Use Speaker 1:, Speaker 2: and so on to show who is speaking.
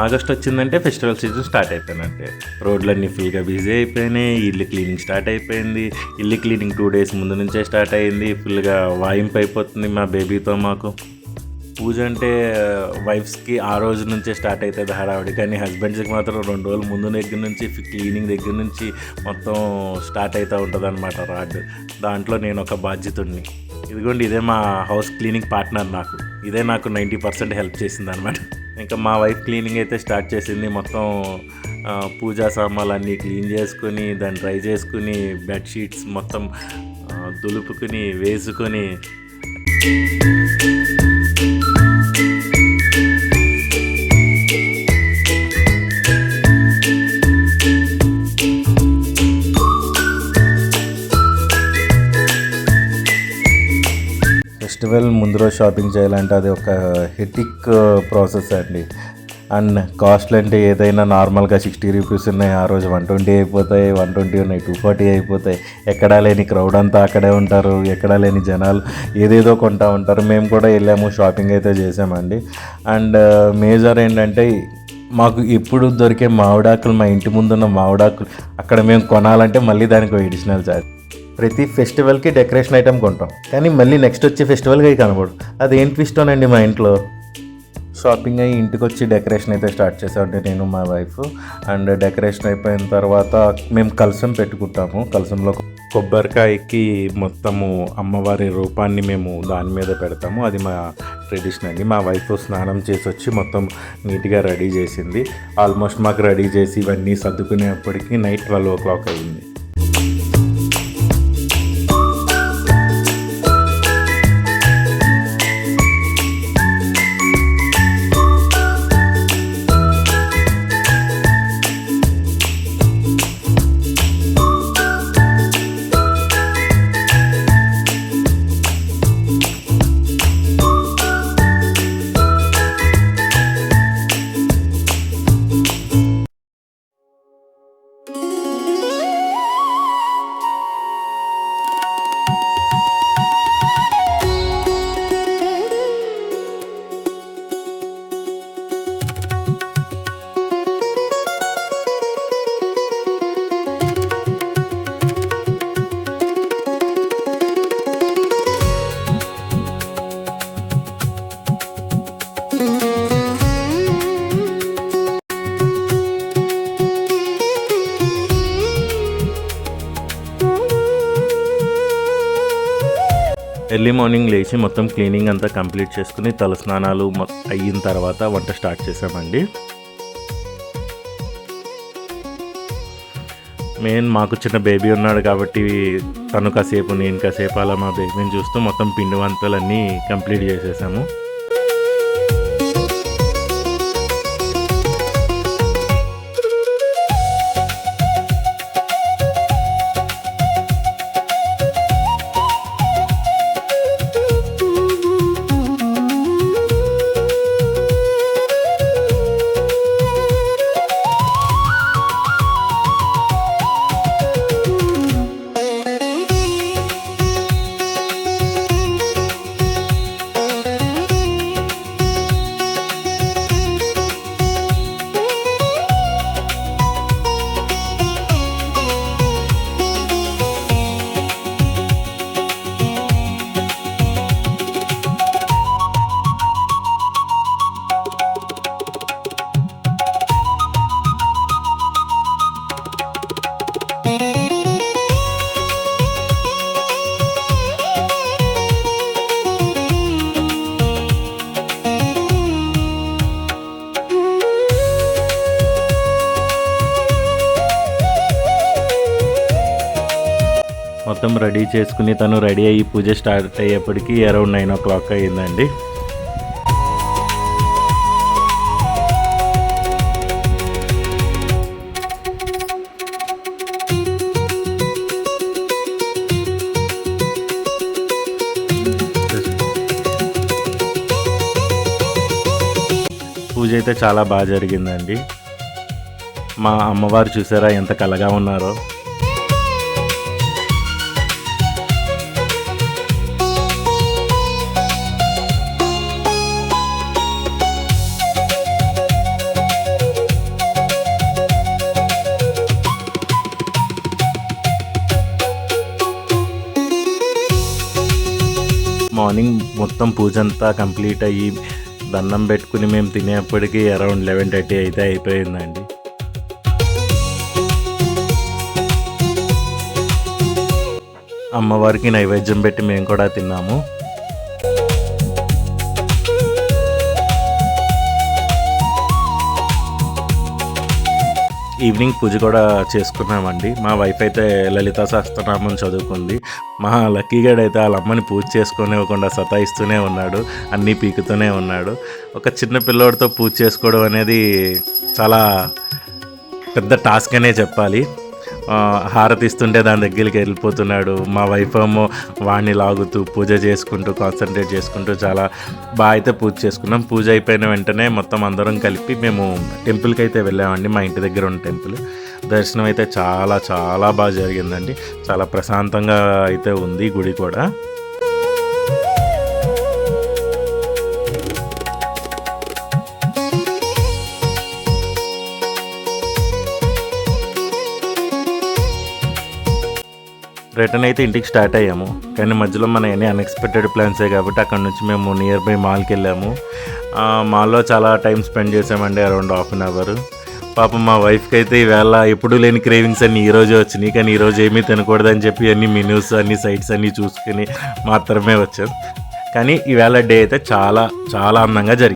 Speaker 1: August వచ్చిందంటే festival season start అయిపోయినట్టే. రోడ్లన్నీ ఫుల్గా బిజీ అయిపోయినాయి. ఇల్లు క్లీనింగ్ స్టార్ట్ అయిపోయింది. ఇల్లు క్లీనింగ్ 2 days ముందు నుంచే స్టార్ట్ అయింది. ఫుల్గా వాయింపు అయిపోతుంది మా బేబీతో మాకు. పూజ అంటే వైఫ్స్కి ఆ రోజు నుంచే స్టార్ట్ అవుతుంది హడావిడి, కానీ హస్బెండ్స్కి మాత్రం 2 రోజుల ముందు దగ్గర నుంచి క్లీనింగ్ దగ్గర నుంచి మొత్తం స్టార్ట్ అవుతూ ఉంటుంది అనమాట రాడ్. దాంట్లో నేను ఒక బాధ్యతుడిని. ఇదిగోండి, ఇదే మా హౌస్ క్లీనింగ్ పార్ట్నర్. ఇదే నాకు 90% హెల్ప్ చేసింది అనమాట. ఇంకా మా వైఫ్ క్లీనింగ్ అయితే స్టార్ట్ చేసింది. మొత్తం పూజా సామాన్లు అన్నీ క్లీన్ చేసుకుని, దాన్ని డ్రై చేసుకుని, బెడ్షీట్స్ మొత్తం దులుపుకుని వేసుకొని ఫెస్టివల్ ముందు రోజు షాపింగ్ చేయాలంటే అది ఒక హెటిక్ ప్రాసెస్ అండి. అండ్ కాస్ట్లు అంటే ఏదైనా నార్మల్గా 60 రూపీస్ ఉన్నాయి, ఆ రోజు 120 అయిపోతాయి, 120 ఉన్నాయి, 240 అయిపోతాయి. ఎక్కడా లేని క్రౌడ్ అంతా అక్కడే ఉంటారు, ఎక్కడా లేని జనాలు ఏదేదో కొంటూ ఉంటారు. మేము కూడా వెళ్ళాము, షాపింగ్ అయితే చేసామండి. అండ్ మేజర్ ఏంటంటే మాకు ఎప్పుడు దొరికే మామిడాకులు, మా ఇంటి ముందున్న మామిడాకులు అక్కడ మేము కొనాలంటే మళ్ళీ దానికి ఎడిషనల్ ఛార్జ్. ప్రతి ఫెస్టివల్కి డెకరేషన్ ఐటెం కొంటాం, కానీ మళ్ళీ నెక్స్ట్ వచ్చే ఫెస్టివల్కి కనబడు. అదేం ట్విస్టోనండి. మా ఇంట్లో షాపింగ్ అయ్యి ఇంటికి వచ్చి డెకరేషన్ అయితే స్టార్ట్ చేసామంటే నేను మా వైఫ్. అండ్ డెకరేషన్ అయిపోయిన తర్వాత మేము కలశం పెట్టుకుంటాము. కలశంలో కొబ్బరికాయకి మొత్తము అమ్మవారి రూపాన్ని మేము దాని మీద పెడతాము. అది మా ట్రెడిషన్ అండి. మా వైఫ్ స్నానం చేసి వచ్చి మొత్తం నీట్గా రెడీ చేసింది. ఆల్మోస్ట్ మాకు రెడీ చేసి ఇవన్నీ సర్దుకునేప్పటికీ నైట్ 12 o'clock అయింది. ఎర్లీ మార్నింగ్ లేచి మొత్తం క్లీనింగ్ అంతా కంప్లీట్ చేసుకుని తలస్నానాలు అయిన తర్వాత వంట స్టార్ట్ చేసామండి. మాకు చిన్న బేబీ ఉన్నాడు కాబట్టి తను కాసేపు నేను కాసేపు అలా మా బేబీని చూస్తూ మొత్తం పిండి వంటలన్నీ కంప్లీట్ చేసేసాము. మొత్తం రెడీ చేసుకుని తను రెడీ అయ్యి పూజ స్టార్ట్ అయ్యేప్పటికీ అరౌండ్ 9 o'clock అయిందండి. పూజ అయితే చాలా బాగా జరిగిందండి. మా అమ్మవారు చూసారా ఎంత కళగా ఉన్నారో. మార్నింగ్ మొత్తం పూజ అంతా కంప్లీట్ అయ్యి దండం పెట్టుకుని మేము తినేప్పటికీ అరౌండ్ 11:30 అయితే అయిపోయిందండి. అమ్మవారికి నైవేద్యం పెట్టి మేము కూడా తిన్నాము. ఈవినింగ్ పూజ కూడా చేసుకున్నామండి. మా వైఫ్ అయితే లలితా సహస్రనామం చదువుకుంది. మా లక్కీగాడు అయితే వాళ్ళ అమ్మని పూజ చేసుకోనివ్వకుండా సతాయిస్తూనే ఉన్నాడు, అన్నీ పీకుతూనే ఉన్నాడు. ఒక చిన్న పిల్లోడితో పూజ చేసుకోవడం అనేది చాలా పెద్ద టాస్క్ అనే చెప్పాలి. హారతి ఇస్తుంటే దాని దగ్గరికి వెళ్ళిపోతున్నాడు. మా వైఫ్ ఏమో వాడిని లాగుతూ పూజ చేసుకుంటూ కాన్సన్ట్రేట్ చేసుకుంటూ చాలా బాగా అయితే పూజ చేసుకున్నాం. పూజ అయిపోయిన వెంటనే మొత్తం అందరం కలిపి మేము టెంపుల్కి అయితే వెళ్ళామండి. మా ఇంటి దగ్గర ఉన్న టెంపుల్ దర్శనం అయితే చాలా చాలా బాగా జరిగిందండి. చాలా ప్రశాంతంగా అయితే ఉంది గుడి కూడా. రిటర్న్ అయితే ఇంటికి స్టార్ట్ అయ్యాము. కానీ మధ్యలో మన అన్ని అన్ఎక్స్పెక్టెడ్ ప్లాన్సే కాబట్టి అక్కడ నుంచి మేము నియర్ బై మాల్కి వెళ్ళాము. మాల్లో చాలా టైం స్పెండ్ చేసామండి, అరౌండ్ హాఫ్ అన్ అవర్. పాపం మా వైఫ్కి అయితే ఈవేళ ఎప్పుడూ లేని క్రేవింగ్స్ అన్నీ ఈరోజే వచ్చినాయి. కానీ ఈరోజు ఏమీ తినకూడదని చెప్పి అన్ని మెనూస్ అన్ని సైట్స్ అన్నీ చూసుకుని మాత్రమే వచ్చాం. కానీ ఈవేళ డే అయితే చాలా చాలా అందంగా జరిగింది.